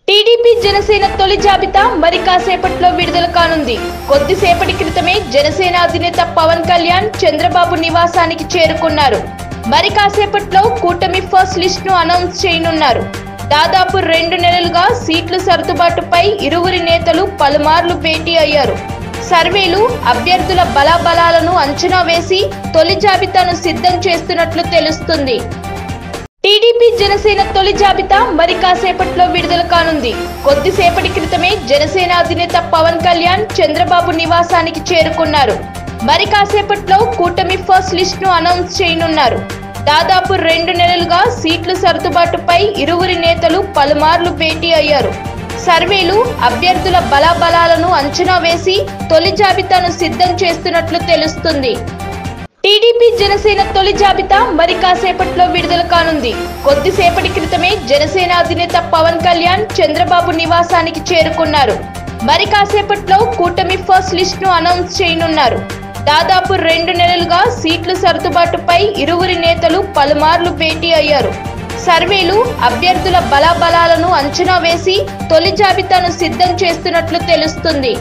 TDP Janasena తొలి జాబితా మరి కాసేపట్లో విడుదల కానుంది. కొద్దిసేపటి క్రితమే జనసేన అధినేత పవన్ కళ్యాణ్ చంద్రబాబు నివాసానికి చేరుకున్నారు. మరి కాసేపట్లో కూటమి ఫస్ట్ లిస్ట్ ను అనౌన్స్ చేయనున్నారు. దాదాపు 2 నెలలుగా సీట్ల సర్దుబాటుపై ఇరువురి నేతలు పలుమార్లు భేటీ అయ్యారు. సర్వేలు అభ్యర్థుల బలాబలాలను అంచనా వేసి తొలి జాబితాను సిద్ధం చేస్తున్నట్లు తెలుస్తుంది. టీడీపీ జనసేన తొలి జాబితా మరి కాసేపట్లో విడుదల కానుంది. కొద్దిసేపటి క్రితమే జనసేన అధినేత పవన్ కళ్యాణ్ చంద్రబాబు నివాసానికి చేరుకున్నారు. మరి కాసేపట్లో కూటమి ఫస్ట్ లిస్ట్ ను అనౌన్స్ చేయనున్నారు. దాదాపు 2 నెలలుగా సీట్ల సర్దుబాటుపై ఇరువురి నేతలు పలుమార్లు భేటీ అయ్యారు. సర్వేలు అభ్యర్థుల బలాబలాలను అంచనా వేసి తొలి జాబితాను సిద్ధం చేస్తున్నట్లు తెలుస్తుంది. టీడీపీ జనసేన తొలి జాబితా మరి కాసేపట్లో విడుదల కానుంది. కొద్దిసేపటి క్రితమే జనసేన అధినేత పవన్ కళ్యాణ్ చంద్రబాబు నివాసానికి చేరుకున్నారు. మరి కాసేపట్లో కూటమి ఫస్ట్ లిస్ట్ ను అనౌన్స్ చేయనున్నారు. దాదాపు 2 నెలలుగా సీట్ల సర్దుబాటుపై ఇరువురి నేతలు పలుమార్లు భేటీ అయ్యారు. సర్వేలు అభ్యర్థుల బలాబలాలను అంచనా వేసి తొలి జాబితాను సిద్ధం చేస్తున్నట్లు తెలుస్తుంది.